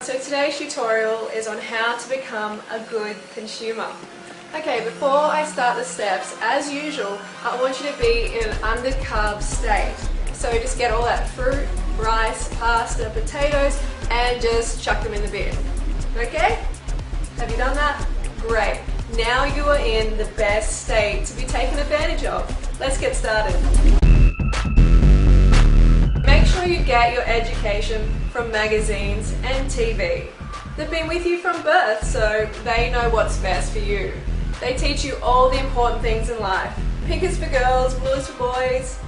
So today's tutorial is on how to become a good consumer. Okay, before I start the steps, as usual, I want you to be in an undercarb state. So just get all that fruit, rice, pasta, potatoes, and just chuck them in the bin. Okay? Have you done that? Great. Now you are in the best state to be taken advantage of. Let's get started. Make sure you get your education from magazines and TV. They've been with you from birth, so they know what's best for you. They teach you all the important things in life. Pink is for girls, blue is for boys,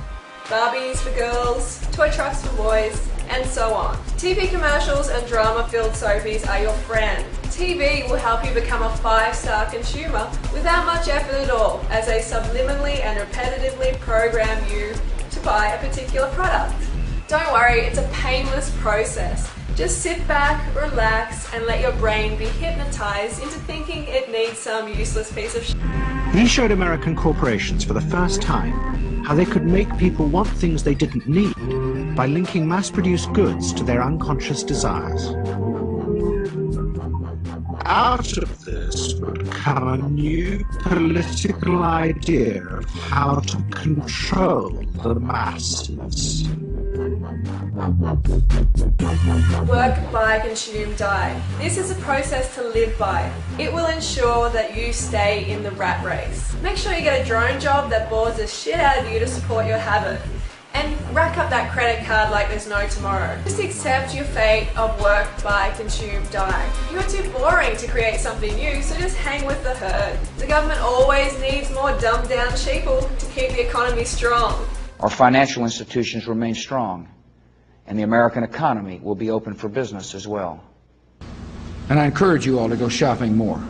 Barbies for girls, toy trucks for boys, and so on. TV commercials and drama-filled soapies are your friend. TV will help you become a 5-star consumer without much effort at all, as they subliminally and repetitively program you to buy a particular product. Don't worry, it's a painless process. Just sit back, relax, and let your brain be hypnotized into thinking it needs some useless piece of shit. He showed American corporations for the first time how they could make people want things they didn't need by linking mass-produced goods to their unconscious desires. Out of this would come a new political idea of how to control the masses. Work, buy, consume, die. This is a process to live by. It will ensure that you stay in the rat race. Make sure you get a drone job that bores the shit out of you to support your habit. And rack up that credit card like there's no tomorrow. Just accept your fate of work, buy, consume, die. You're too boring to create something new, so just hang with the herd. The government always needs more dumbed down sheeple to keep the economy strong. Our financial institutions remain strong, and the American economy will be open for business as well. And I encourage you all to go shopping more.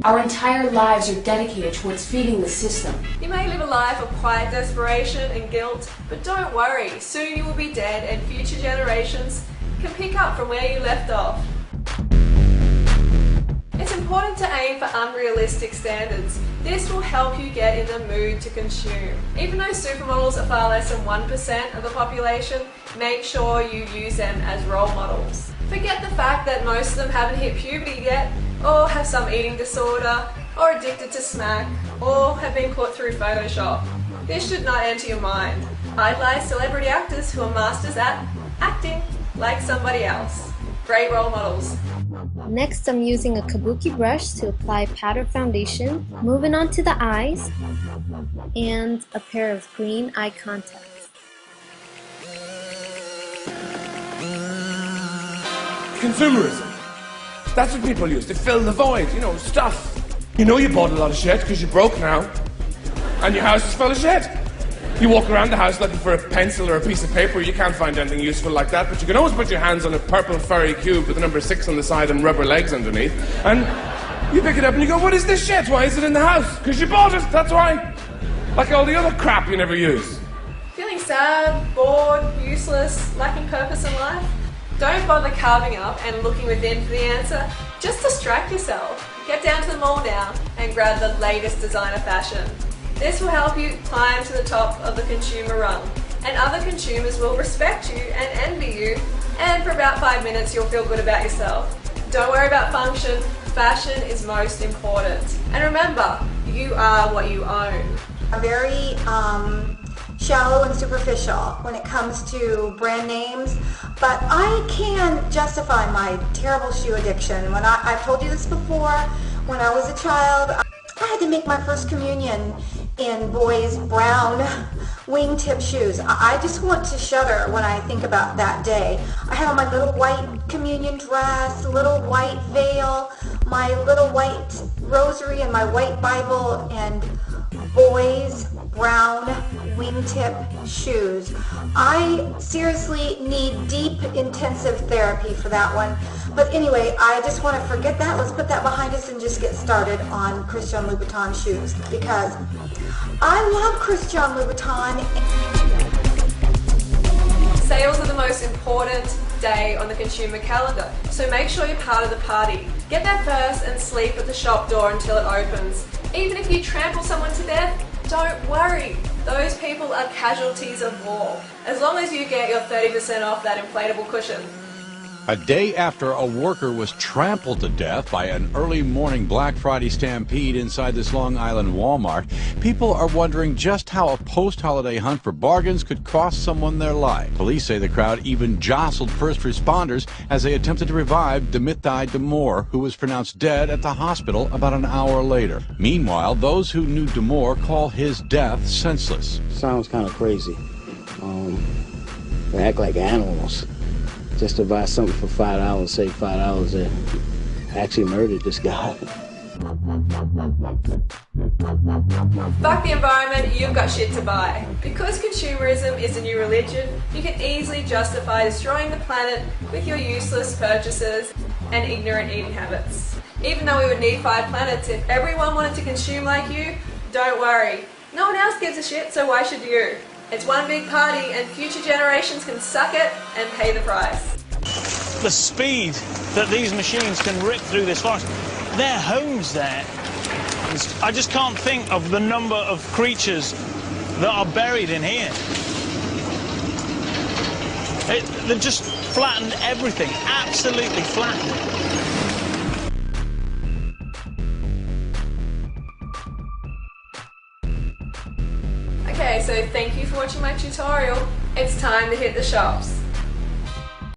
Our entire lives are dedicated towards feeding the system. You may live a life of quiet desperation and guilt, but don't worry, soon you will be dead and future generations can pick up from where you left off. It's important to aim for unrealistic standards. This will help you get in the mood to consume. Even though supermodels are far less than 1% of the population, make sure you use them as role models. Forget the fact that most of them haven't hit puberty yet, or have some eating disorder, or addicted to smack, or have been put through Photoshop. This should not enter your mind. Idolize celebrity actors who are masters at acting like somebody else. Great role models. Next, I'm using a kabuki brush to apply powder foundation, moving on to the eyes, and a pair of green eye contacts. Consumerism. That's what people use to fill the void, you know, stuff. You know you bought a lot of shit because you're broke now, and your house is full of shit. You walk around the house looking for a pencil or a piece of paper, you can't find anything useful like that, but you can always put your hands on a purple furry cube with the number 6 on the side and rubber legs underneath, and you pick it up and you go, what is this shit? Why is it in the house? Because you bought it, that's why. Like all the other crap you never use. Feeling sad, bored, useless, lacking purpose in life? Don't bother carving up and looking within for the answer. Just distract yourself. Get down to the mall now and grab the latest designer fashion. This will help you climb to the top of the consumer rung, and other consumers will respect you and envy you, and for about 5 minutes you'll feel good about yourself. Don't worry about function, fashion is most important. And remember, you are what you own. I'm very shallow and superficial when it comes to brand names, but I can justify my terrible shoe addiction. I've told you this before, when I was a child, I had to make my first communion in boys' brown wingtip shoes. I just want to shudder when I think about that day. I had on my little white communion dress, little white veil, my little white rosary and my white Bible, and boys' brown wingtip shoes. I seriously need deep, intensive therapy for that one. But anyway, I just want to forget that. Let's put that behind us and just get started on Christian Louboutin shoes, because I love Christian Louboutin. Sales are the most important day on the consumer calendar, so make sure you're part of the party. Get there first and sleep at the shop door until it opens. Even if you trample someone to death, don't worry. Those people are casualties of war, as long as you get your 30% off that inflatable cushion. A day after a worker was trampled to death by an early morning Black Friday stampede inside this Long Island Walmart, people are wondering just how a post-holiday hunt for bargains could cost someone their life. Police say the crowd even jostled first responders as they attempted to revive Dimitai Damore, who was pronounced dead at the hospital about an hour later. Meanwhile, those who knew Damore call his death senseless. Sounds kind of crazy. They act like animals. Just to buy something for $5, say $5, and actually murdered this guy. Fuck the environment, you've got shit to buy. Because consumerism is a new religion, you can easily justify destroying the planet with your useless purchases and ignorant eating habits. Even though we would need 5 planets if everyone wanted to consume like you, don't worry. No one else gives a shit, so why should you? It's one big party and future generations can suck it and pay the price. The speed that these machines can rip through this forest, their homes there. I just can't think of the number of creatures that are buried in here. They've just flattened everything, absolutely flattened. Okay, so thank you for watching my tutorial. It's time to hit the shops.